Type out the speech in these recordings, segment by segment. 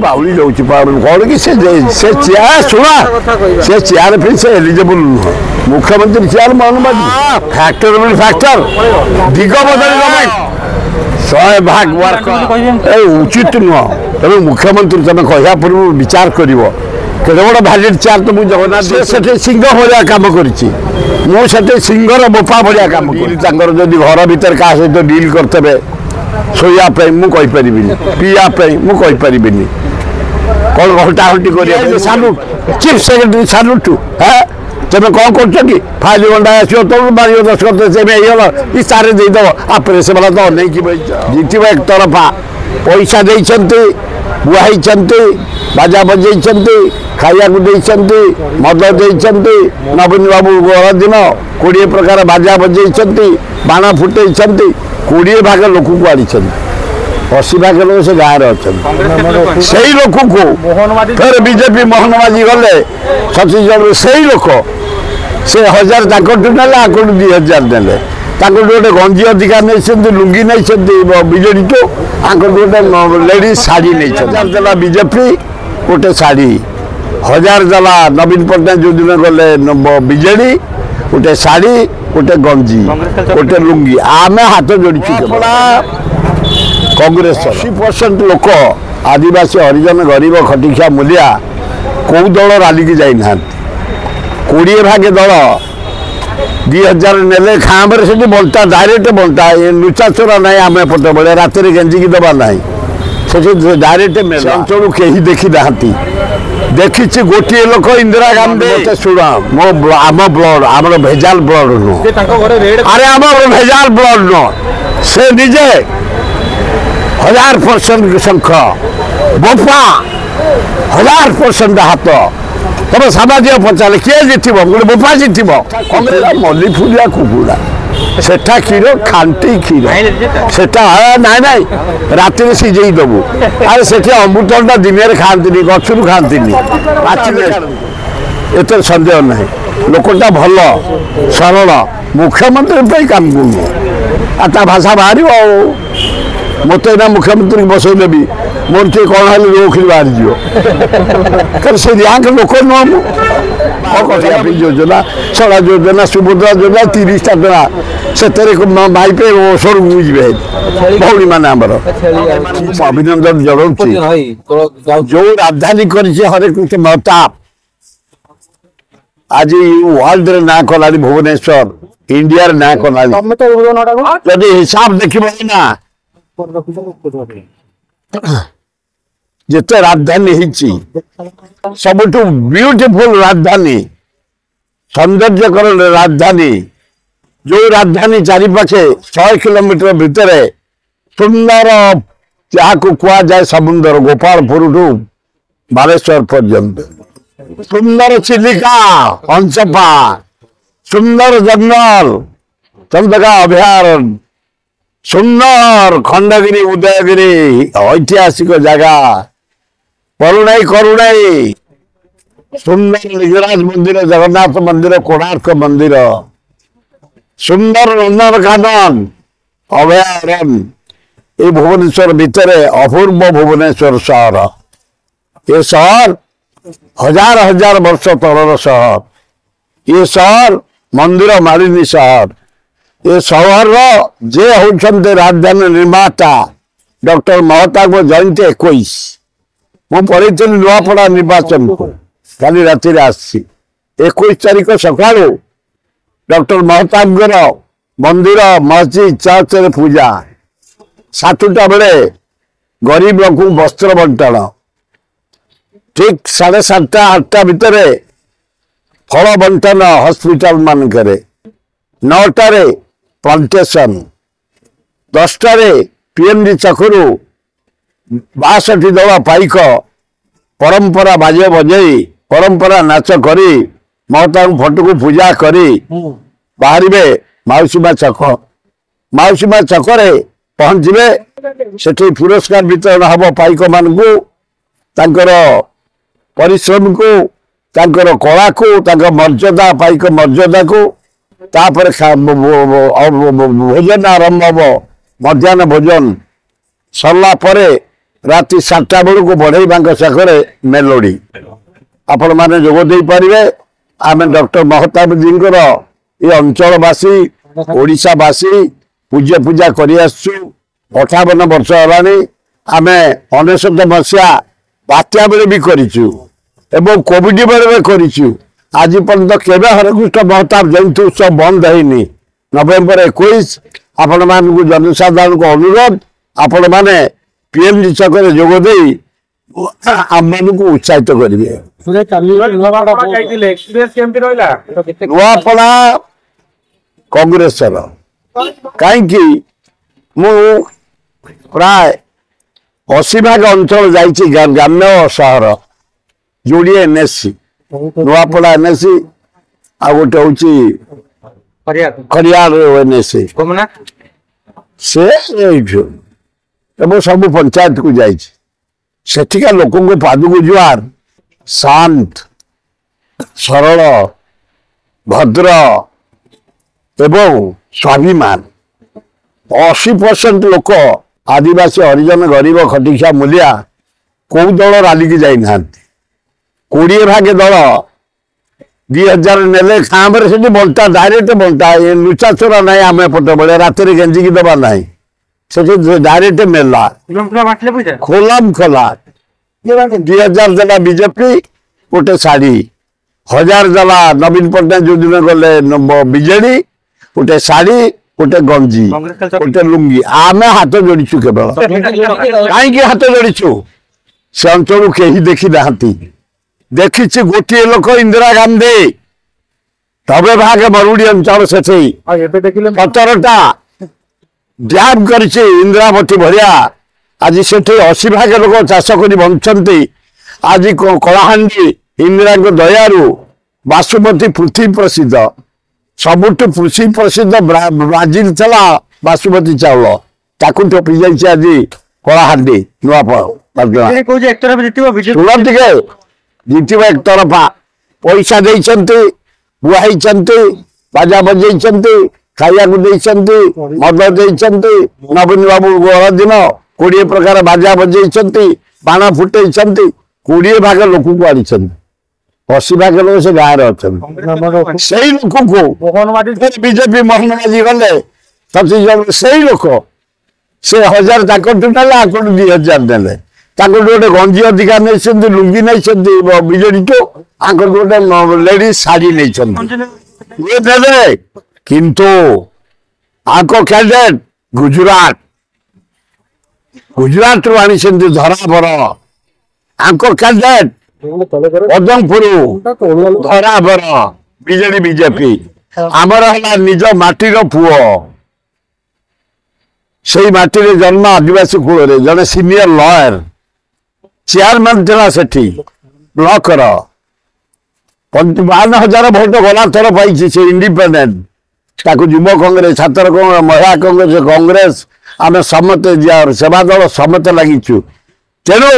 ବାଉଳି ଯାଉଛି କଣ କି ସେ ଚେୟାର ଶୁଣା ସେ ଚେୟାର ପାଇଁ ସେ ଏଲିଜିବୁଲ ନୁହଁ ମୁଖ୍ୟମନ୍ତ୍ରୀ ଚେୟାର ମୋହନ ମାଝୀ ଫ୍ୟାକ୍ଟର ବୋଲି ଫ୍ୟାକ୍ଟର ଦିଗ ବଦଳି ଗଭର୍ଣ୍ଣମେଣ୍ଟ 100 ଭାଗ ଏ ଉଚିତ ନୁହଁ ତେଣୁ ମୁଖ୍ୟମନ୍ତ୍ରୀ ତମେ କହିବା ପୂର୍ବରୁ ବିଚାର କରିବ କେତେ ବଡ଼ ଭ୍ୟାଲିଡ ଚେୟାର ତ ମୁଁ ଜଗନ୍ନାଥ ସେଠି ସିଂହ ଭଳିଆ କାମ କରିଛି ମୁଁ ସେଠି ସିଂହର ବୋପା ଭଳିଆ କାମ କରି ତାଙ୍କର ଯଦି ଘର ଭିତରେ କାହା ସହିତ ଡିଲ୍ କରିଥିବେ ଶୋଇବା ପାଇଁ ମୁଁ କହିପାରିବିନି ପିଇବା ପାଇଁ ମୁଁ କହିପାରିବିନି କ'ଣ ଘଣ୍ଟା ଘଣ୍ଟି କରିବା ସାଲୁଟ ଚିଫ୍ ସେକ୍ରେଟାରୀ ସାଲୁଟ ତମେ କ'ଣ କରୁଛ କି ଫାଇଲ ଘଣ୍ଟା ଆସିବ ତମକୁ ମାରିବ ଦସ୍ତଖତ ସେ ହେଇଗଲ ଇସ୍ତାହାରରେ ଦେଇଦେବ ପ୍ରେସ୍ ବାଲା ତ ଅନେଇକି ଜିତିବ ଏକତରଫା ପଇସା ଦେଇଛନ୍ତି ବୁହା ହେଇଛନ୍ତି ବାଜା ବଜେଇଛନ୍ତି ଖାଇବାକୁ ଦେଇଛନ୍ତି ମଦ ଦେଇଛନ୍ତି ନବୀନ ବାବୁ ଗର ଦିନ 20 ପ୍ରକାର ବାଜା ବଜେଇଛନ୍ତି ବାଣ ଫୁଟେଇଛନ୍ତି 20 ଭାଗ ଲୋକଙ୍କୁ ଆଣିଛନ୍ତି 80 ଭାଗ ଲୋକ ସେ ଗାଁରେ ଅଛନ୍ତି ସେଇ ଲୋକକୁ ଫେର ବିଜେପି ମୋହନ ମାଝୀ ଗଲେ ଛତିଶଗଡ଼ ସେଇ ଲୋକ ସେ 1000 ତାଙ୍କଠୁ ନେଲେ ଆଙ୍କଠୁ 2000 ନେଲେ ତାଙ୍କଠୁ ଗୋଟେ ଗଞ୍ଜି ଅଧିକା ନେଇଛନ୍ତି ଲୁଙ୍ଗି ନେଇଛନ୍ତି ବିଜେଡ଼ିଠୁ ଆଙ୍କଠୁ ଗୋଟେ ଲେଡିଜ୍ ଶାଢ଼ୀ ନେଇଛନ୍ତି 1000 ଦେଲା ବିଜେପି ଗୋଟେ ଶାଢ଼ୀ 1000 ଦେଲା ନବୀନ ପଟ୍ଟନାୟକ ଯେଉଁଦିନ ଗଲେ ବିଜେଡ଼ି ଗୋଟେ ଶାଢ଼ୀ ଗୋଟେ ଗଞ୍ଜି ଗୋଟେ ଲୁଙ୍ଗି ଆମେ ହାତ ଯୋଡ଼ିଛୁ କଂଗ୍ରେସ 80% ଲୋକ ଆଦିବାସୀ ହରିଜନ ଗରିବ ଖଟିଖିଆ ମୂଲିଆ କେଉଁ ଦଳ ରାଲିକି ଯାଇନାହାନ୍ତି 20 ଭାଗ ଦଳ 2000 ନେଲେ ଖାଁବରେ ସେଠି ବଣ୍ଟା ଡାଇରେକ୍ଟ ବଣ୍ଟା ଲୁଚାଚୋରା ନାହିଁ ଆମେ ପଟେ ବେଳେ ରାତିରେ ଗେଞ୍ଜିକି ଦେବା ନାହିଁ ସେଠି ଡାଇରେକ୍ଟ ମେଳ ଅଞ୍ଚଳରୁ କେହି ଦେଖି ନାହାନ୍ତି ଦେଖିଛି ଗୋଟିଏ ଲୋକ ଇନ୍ଦିରା ଗାନ୍ଧୀ ଶୁଣ ଆମ ବ୍ଲଡ ଆମର ଭେଜାଲ ବ୍ଲଡ ନୁହଁ ଆରେ ଆମର ଭେଜାଲ ବ୍ଲଡ ନୁହଁ ସେ ନିଜେ 1000% ଶଙ୍ଖ ବୋପା 1000% ହାତ ତମେ ସାମାଜିକ ପଚାରିଲେ କିଏ ଜିତିବ ଗୋଟେ ବୋପା ଜିତିବ ମଲ୍ଲି ଫୁଲିଆ କୁକୁଡ଼ା ସେଟା କ୍ଷୀର ଖାଣ୍ଟି କ୍ଷୀର ସେଟା ନାଇଁ ନାଇଁ ରାତିରେ ସିଝେଇ ଦେବୁ ଆରେ ସେଠି ଅମୃତଭଣ୍ଡା ଦିନରେ ଖାଆନ୍ତିନି ଗଛରୁ ଖାଆନ୍ତିନି ଏତେ ସନ୍ଦେହ ନାହିଁ ଲୋକଟା ଭଲ ସରଳ ମୁଖ୍ୟମନ୍ତ୍ରୀ ପାଇଁ କାମ କରୁନି ଆଉ ତା ଭାଷା ବାହାରିବ ଆଉ ମୋତେ ଏଇନା ମୁଖ୍ୟମନ୍ତ୍ରୀକି ବସେଇ ଦେବି ମୋର ଟିକେ କ'ଣ ହେଲେ ରୋଖି ବାହାରିଯିବ କାରଣ ସେ ର୍ୟାଙ୍କ ଲୋକ ନୁହଁ ମୁଁ ଯୋଜନା ସଡ଼ା ଯୋଜନା ସୁଭଦ୍ରା ଯୋଜନା 30ଟା ଟଙ୍କା ସେଥିରେ ମାଇପେ ଓଷରକୁ ଯିବେ ଭଉଣୀମାନେ ଆମର ଅଭିନନ୍ଦନ ଜଣାଉଛି ଯୋଉ ରାଜଧାନୀ କରିছে ହରେକୃଷ୍ଣ ମହତାବ ଆଜି ୱାର୍ଲଡରେ ନାଁ କଲାଣି ଭୁବନେଶ୍ୱର ଇଣ୍ଡିଆରେ ନାଁ କଲାଣି ଯଦି ହିସାବ ଦେଖିବ ନା ଯେତେ ରାଜଧାନୀ ହେଇଛି ସବୁଠୁ ବ୍ୟୁଟିଫୁଲ ରାଜଧାନୀ ସୌନ୍ଦର୍ଯ୍ୟକର ରାଜଧାନୀ ଯୋଉ ରାଜଧାନୀ ଚାରିପାଖେ 100 କିଲୋମିଟର ଭିତରେ ସୁନ୍ଦର ଯାହାକୁ କୁହାଯାଏ ସମୁଦ୍ର ଗୋପାଳପୁରଠୁ ବାଲେଶ୍ୱର ପର୍ଯ୍ୟନ୍ତ ସୁନ୍ଦର ଚିଲିକା ହଂସପା ସୁନ୍ଦର ଜଙ୍ଗଲ ଚନ୍ଦକା ଅଭୟାରଣ୍ୟ ସୁନ୍ଦର ଖଣ୍ଡଗିରି ଉଦୟଗିରି ଐତିହାସିକ ଜାଗା କରୁଣାଇ କରୁଣାଇ ସୁନ୍ଦର ଲିଙ୍ଗରାଜ ମନ୍ଦିର ଜଗନ୍ନାଥ ମନ୍ଦିର କୋଣାର୍କ ମନ୍ଦିର ସୁନ୍ଦର ନନ୍ଦନକାନନ ଅଭୟାରଣ୍ୟ এই ভুবনেশ্বর ভিতরে অপূর্ব ভুবনেশ্বর সহর এ সহর হাজার হাজার বর্ষ তলর সহর এ সহর মন্দির মালিনী সহর এ সহর যে হচ্ছেন রাজধানী নির্মাতা ডক্টর মহতাব জয়ন্তী 21 ମୁଁ ପଢିଥିଲି ନୂଆପଡ଼ା ନିର୍ବାଚନକୁ କାଲି ରାତିରେ ଆସିଛି 21 ତାରିଖ ସକାଳୁ ଡକ୍ଟର ମହତାବଙ୍କର ମନ୍ଦିର ମସଜିଦ୍ ଚର୍ଚ୍ଚରେ ପୂଜା 7ଟା ବେଳେ ଗରିବ ଲୋକଙ୍କୁ ବସ୍ତ୍ର ବଣ୍ଟନ ଠିକ 7:30 8ଟା ଭିତରେ ଫଳ ବଣ୍ଟନ ହସ୍ପିଟାଲ ମାନଙ୍କରେ 9ଟାରେ ପ୍ଲାଣ୍ଟେସନ 10ଟାରେ ପିଏମଜି ଛକରୁ 62 ଦଳ ପାଇକ ପରମ୍ପରା ବାଜେ ବଜେଇ ପରମ୍ପରା ନାଚ କରି ମହତାବ ଫଟୋକୁ ପୂଜା କରି ବାହାରିବେ ମାଉସୀମା ଛକରେ ପହଞ୍ଚିବେ ସେଠି ପୁରସ୍କାର ବିତରଣ ହେବ ପାଇକ ମାନଙ୍କୁ ତାଙ୍କର ପରିଶ୍ରମକୁ ତାଙ୍କର କଳାକୁ ତାଙ୍କ ମର୍ଯ୍ୟାଦା ପାଇକ ମର୍ଯ୍ୟାଦାକୁ ତାପରେ ଭୋଜନ ଆରମ୍ଭ ହେବ ମଧ୍ୟାହ୍ନ ଭୋଜନ ସରିଲା ପରେ राति 7टा बेलू बढ़ई छकरे मेलोडी आपण मैंने जोग दे पारे। आम डॉक्टर महताब जी ये अंचलवासी ओडावासी पूजा पूजा कर 58 वर्ष है। आम 19 मसीहा बात्या बेले भी करूँ कोविड बेले भी करूँ। आज पर्यंत केवे हरकृष्ण महताब जयंती उत्सव बंद है। नवेम्बर 21 आपण मान जनसाधारण को अनुरोध आपण मैंने पीएमजी छक जोगद आम मान को उत्साहित करेंगे। नुआपड़ा कांग्रेस कहीं प्राय 80 भाग अंचल जाइए ग्राम्य सहर जोड़े एनएससी नुआपड़ा एनएससी आ गोटे हूँ खरियाल एनएससी से सब पंचायत को जाइए सेठिका लोक पाद को जुआर शांत सरल भद्र एवं स्वाभिमान 80% लोक आदिवासी हरिजन गरीब खटिया मूलिया कौ दल राली की जाना 20 भाग दल 2000 नेले खामरे से बंटा डायरेक्ट बंटा लुचा चोरा ना आम पटे बड़े रात गेंजिकी दबा ना से डायरेक्ट मेला खोलम खोला 2000 देला बीजेपी गोटे शाढ़ी 1000 देला नवीन पट्टनायक जो दिन गले बीजेडी गोटे शाढ़ी गोटे गंजी गोटे लुंगी आम हाथ जोड़ीचु केवल कहीं हाथ जोड़ीचु से अंचल कहीं देखी ना देखी गोटे लोक इंदिरा गांधी तबे भाग मरुड़ी अंचल से 17टा डैम कर इंदिरावती भरिया आज से 80 भाग लोक चाष कर बंचती। आज कलाहांडी इंदिरा दयारू बासुमती पृथ्वी प्रसिद्ध सबुठ पृथ्वी प्रसिद्ध ब्राजिल चला बासुमती चाउल ताकू टपी जाइए आज कलाहांडी शुण टे जीत एक तरफा पैसा देते बुआई बाजा बजे खाया मद देते नवीन बाबू गला दिन 20 प्रकार बाजा बजे बाण फुटे 20 भाग लोक को आनी 80 भाग लोग से गाँव अच्छा से लोक को बीजेपी मोहनबाजी गले तब से लोक से 1000 ताकू ना आकू 2000 ने गोटे गंजी अधिकार नहीं लुंगी नहीं बीजेडी तो आंकर गोटे लेडीज शाढ़ी नहीं किंतु आंको कैंडिडेट गुजरात रू आनी धराबर आंको कैंडिडेट पदमपुर धराबर बीजेडी बीजेपी आमर है निज माटीर पुओ से माटी जन्म आदिवासी कूल जड़े सीनियर लॉयर चेयरमैन था सेठी ब्लॉक 52,000 भोट गला थर पाई से इंडिपेंडेंट युव कांग्रेस छात्र कांग्रेस महिला कांग्रेस आम समते सेवा दल समते लगिचु तेणु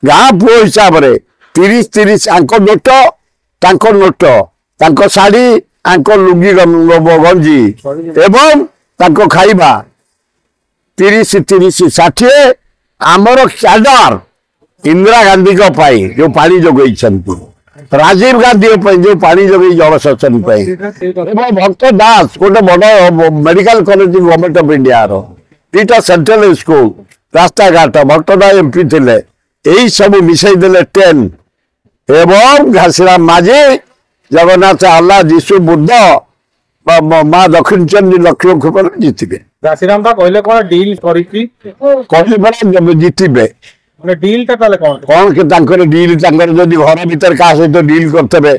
गाँ पुओ हिसाब से 30-30 आंक नोट शाढ़ी आंक लुंगी गंजी एवं खाइबा 30-30 60 आमर कैडर इंदिरा गांधी जो पानी जोगई राजीव गांधी जो पानी जोगई जलसेचन भक्त दास गोटे बड़ medical college government of India रो 2टा सेंट्रल स्कूल रास्ता घाट भक्त दास एमपी थे यही सब मिसई देले 10 एवं घासीराम माझी जगन्नाथ आल्ला जीशु बुद्ध माँ दक्षिण चंडी लक्ष्य जीतबे घासीराम कहले कौन डील जीतबे डील कौन के डील जदि घर भीतर क्या सहित डील करते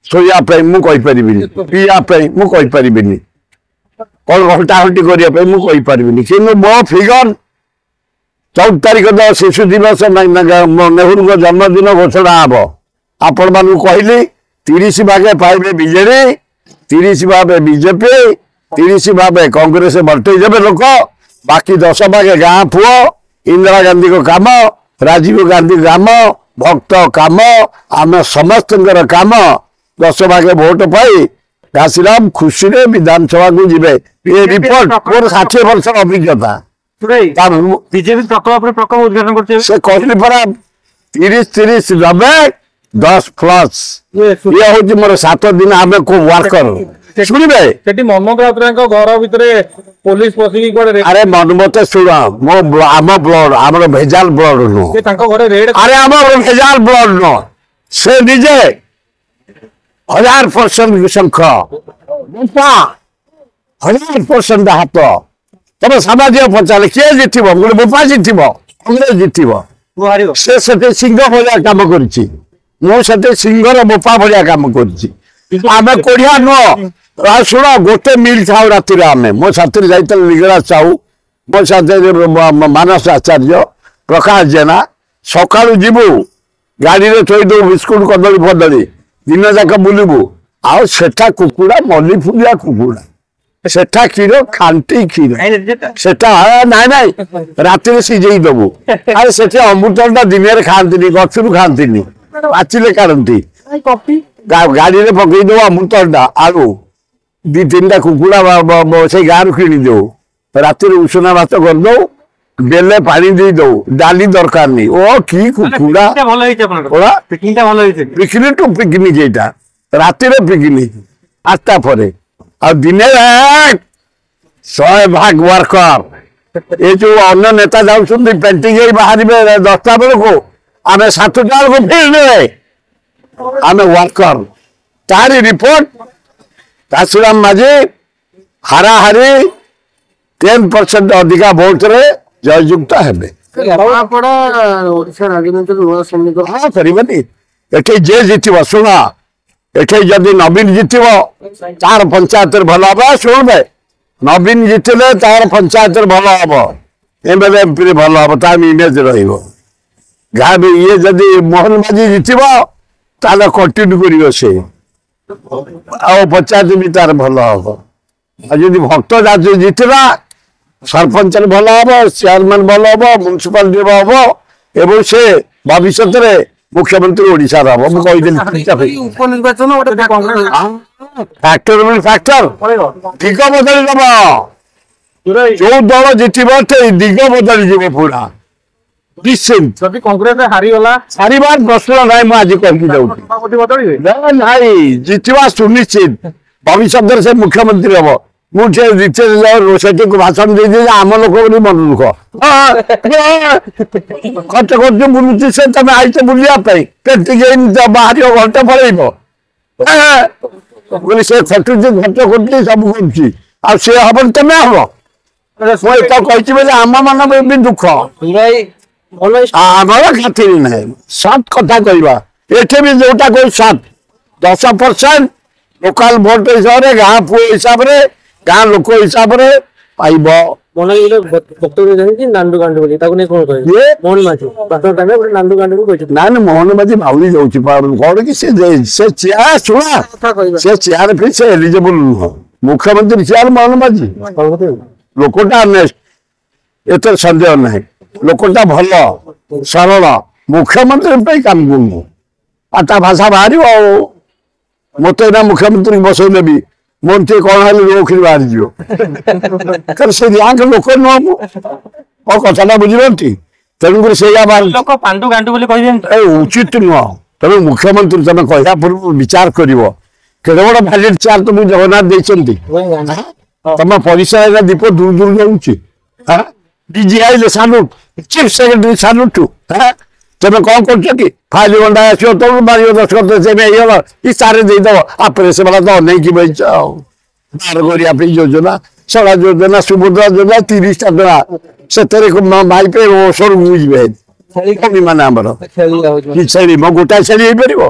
शोया मुझे पीवाई मुझे कौन घंटाघंटी करने मुझे कि मो फिगर 14 तारीख शिशु दिवस नेहरू जन्मदिन घोषणा हम आपण मान कहली 30 भागे पाइबे बीजेडी 30 भागे बीजेपी 30 भागे कांग्रेस बंटे देवे लोक बाकी 10 भागे गाँ पुओ इंदिरा गांधी को काम राजीव गांधी काम भक्त काम आम समस्त काम 10 भागे भोट पाई घासीराम खुशी विधानसभा को जीवे ये रिपोर्ट मोर 60 वर्ष अभिज्ञता ବିଜେପି ପ୍ରକଳ୍ପ ଉଦ୍ଘାଟନ କରୁছে ସେ କହିଲେ ପରା 30 90 10 ପ୍ଲସ୍ ଇଏ ହଉଛି ମୋର 7 ଦିନ ଆମେ କୋଉ ୱାର୍କର ଶୁଣିବେ ସେଠି ମନୋଜ ରାଉତରାୟଙ୍କ ଘର ଭିତରେ ପୋଲିସ ପଶିକି କୁଆଡେ ଆରେ ମତେ ଶୁଣ ଆମ ବ୍ଲଡ ଆମର ଭେଜାଲ ବ୍ଲଡ ନୁହଁ ତାଙ୍କ ଘରେ ରେଡ୍ ଆରେ ଆମର ଭେଜାଲ ବ୍ଲଡ ନୁହଁ ସେ ନିଜେ 1000% ଶଙ୍ଖ 1000% ହାତ ତମେ ସାମାଜିକ ପଚାରିଲେ କିଏ ଜିତିବ ଗୋଟେ ବୋପା ଜିତିବ କଂଗ୍ରେସ ଜିତିବ ସେ ସେଠି ସିଂହ ଭଳିଆ କାମ କରିଛି ମୁଁ ସେଠି ସିଂହର ବୋପା ଭଳିଆ କାମ କରିଛି ଆମେ କୋଢିଆ ନୁହଁ ଶୁଣ ଗୋଟେ ମିଲ୍ ଖାଉ ରାତିରେ ଆମେ ମୋ ସାଥିରେ ଯାଇଥିଲେ ଲିଙ୍ଗରାଜ ସାହୁ ମୋ ସାଥିରେ ମାନସ ଆଚାର୍ଯ୍ୟ ପ୍ରକାଶ ଜେନା ସକାଳୁ ଯିବୁ ଗାଡିରେ ଥୋଇଦବୁ ବିସ୍କୁଟ କଦଳୀ ଫଦଳୀ ଦିନ ଯାକ ବୁଲିବୁ ଆଉ ସେଠା କୁକୁଡ଼ା ମଲ୍ଲି ଫୁଲିଆ କୁକୁଡ଼ା ସେଠା କ୍ଷୀର ଖାଣ୍ଟି କ୍ଷୀର ସେଟା ନାଇଁ ରାତିରେ ସିଝେଇ ଦବୁ ଆରେ ସେଠି ଅମୃତଭଣ୍ଡା ଦିନରେ ଖାଆନ୍ତିନି ଗଛରୁ ଖାଆନ୍ତିନି ପାଚିଲେ କାଢନ୍ତି ଗାଡିରେ ପକେଇ ଦବୁ ଅମୃତଭଣ୍ଡା ଆଳୁ 2-3ଟା କୁକୁଡ଼ା ସେଇ ଗାଁରୁ କିଣିଦଉ ରାତିରେ ଉଷୁନା ଭାତ କରିଦଉ ବେଲେ ପାଣି ଦେଇଦଉ ଡାଲି ଦରକାର ନି ଓ କି କୁକୁଡ଼ା ପିକନିକ ଟୁ ପିକନିକ ଏଇଟା ରାତିରେ ପିକନିକ 8ଟା ପରେ ଆଉ ଦିନେ 100 ଭାଗ ୱାର୍କର ଏ ଯୋଉ ଅନ୍ୟ ନେତା ଯାଉଛନ୍ତି ପେଣ୍ଟିଂ ହେଇ ବାହାରିବେ 10ଟା ବେଳକୁ ଆମେ 7ଟା ବେଳକୁ ଫିଲ୍ଡରେ ଆମେ ୱାର୍କର ତାରି ରିପୋର୍ଟ କାଶୀରାମ ମାଝୀ ହାରାହାରି 10% ଅଧିକା ଭୋଟରେ ଜୟଯୁକ୍ତ ହେବେ କରିବେନି ଏଠି ଯିଏ ଜିତିବ ଶୁଣ ଏଠି ଯଦି ନବୀନ ଜିତିବ ତାର ପଞ୍ଚାୟତରେ ଭଲ ହବ ଶୁଣବେ ନବୀନ ଜିତିଲେ ତାର ପଞ୍ଚାୟତରେ ଭଲ ହବ ଏମଏଲଏ ଏମପିରେ ଭଲ ହବ ତାର ଇମେଜ ରହିବ ଗାଁ ଇଏ ଯଦି ମୋହନ ମାଝୀ ଜିତିବ ତାହେଲେ କଣ୍ଟିନ୍ୟୁ କରିବ ସେ ଆଉ ପଞ୍ଚାୟତ ବି ତାର ଭଲ ହବ ଆଉ ଯଦି ଭକ୍ତ ଜାତି ଜିତିଲା ସରପଞ୍ଚରେ ଭଲ ହବ ଚେୟାରମ୍ୟାନ ଭଲ ହବ ମ୍ୟୁନିସିପାଲିଟି ହବ ଏବଂ ସେ ଭବିଷ୍ୟତରେ ମୁଖ୍ୟମନ୍ତ୍ରୀ ଓଡିଶାର ହବ ମୁଁ କହିଦେଲି ଉପନିର୍ବାଚନ ଫ୍ୟାକ୍ଟର ଦିଗ ବଦଳି ଦବ ଯୋଉ ଦଳ ଜିତିବ ଦିଗ ବଦଳି ଯିବ ପୁରା ନିଶ୍ଚିନ୍ତ ଯଦି କଂଗ୍ରେସ ହାରିଗଲା ହାରିବାର ପ୍ରଶ୍ନ ନାହିଁ ମୁଁ ଆଜି କହିକି ଯାଉଛି ନାଇଁ ଜିତିବା ସୁନିଶ୍ଚିତ ଭବିଷ୍ୟତରେ ସେ ମୁଖ୍ୟମନ୍ତ୍ରୀ ହବ ମୁଁ ସେଠିକୁ ଭାଷଣ ଦେଇଦେଇ ଆମ ଲୋକ ବୋଲି ମନ ଦୁଃଖ ଖର୍ଚ୍ଚ କରୁଛୁ ବୁଲୁଛି ସେ ତମେ ଆଇଛ ବୁଲିବା ପାଇଁ କେତିକି ବାହାରିବ ଘଣ୍ଟା ପଳେଇବ ବୋଲି ସେ ଖଟୁଛି ଖର୍ଚ୍ଚ କରୁଛି ସବୁ କରୁଛି ଆଉ ସେ ହବନି ତମେ ହବ ମୁଁ ଏତ କହିଛି ବୋଲି ଆମ ମାନ ବି ଦୁଃଖ ଆମର ଖାତିରି ନାହିଁ ସତ କଥା କହିବା ଏଠି ବି ଯୋଉଟା କହୁ 10% ଲୋକାଲ ଭୋଟ ହିସାବରେ ଗାଁ ପୁଅ ହିସାବରେ ଗାଁ ଲୋକ ହିସାବରେ ପାଇବ ମୋହନ ମାଝୀ ଭାଉଳି ଯାଉଛି କଣ କି ସେ ଚେୟାର ଶୁଣ ସେ ଚେୟାର ପାଇଁ ସେ ଏଲିଜିବୁଲ ନୁହଁ ମୁଖ୍ୟମନ୍ତ୍ରୀ ଚେୟାର ମୋହନ ମାଝୀ ଲୋକଟା ଅନେଷ୍ଟ ଏଥିରେ ସନ୍ଦେହ ନାହିଁ ଲୋକଟା ଭଲ ସରଳ ମୁଖ୍ୟମନ୍ତ୍ରୀ ପାଇଁ କାମ କରୁନୁ ଆଉ ତା ଭାଷା ବାହାରିବ ଆଉ ମତେ ଏଇନା ମୁଖ୍ୟମନ୍ତ୍ରୀ ବସେଇ ନେବି ମନ୍ତ୍ରୀ କଣ ହେଲେ ରୋଖରି ବାହାରିଯିବ ସେ ର୍ୟାଙ୍କ ଲୋକ ନୁହଁ ମୁଁ ମୋ କଥାଟା ବୁଝିପାରୁଛି ତେଣୁକରି ସେଇଆ ଉଚିତ ନୁହଁ ତେଣୁ ମୁଖ୍ୟମନ୍ତ୍ରୀ ତମେ କହିବା ପୂର୍ବରୁ ବିଚାର କରିବ କେତେ ବଡ ଭ୍ୟାଲିଡ ଚେୟାର ତୁମକୁ ଜଗନ୍ନାଥ ଦେଇଛନ୍ତି ତମ ପରିସରରେ ଦୀପ ଦୂର ଦୂର ଯାଉଛି ଡିଜି ଆଇଲେ ସାଲୁଟ ଚିଫ ସେକ୍ରେଟାରୀ ସାଲୁଟ ତମେ କଣ କରୁଛ କି ଫାଇଲ ଗଣ୍ଡା ଆସିବ ତମକୁ ମାରିବ ଦଶକତ ହେଇଗଲ ଇସାରେ ଦେଇଦବ ଆପରେ ସେମାନେ ତ ଅନେଇକି ବହିଛ ଆଉ ବାହାର କରିବା ପାଇଁ ଯୋଜନା ସଡ଼ା ଯୋଜନା ସୁଭଦ୍ରା ଯୋଜନା 30ଟା ଟଙ୍କା ସେଥିରେ ମାଇପେ ସ୍ୱରକୁ ବୁଝିବେ ମାନେ ଆମର ଛେଳି ମୋ ଗୋଟାଏ ଛେଳି ହେଇପାରିବ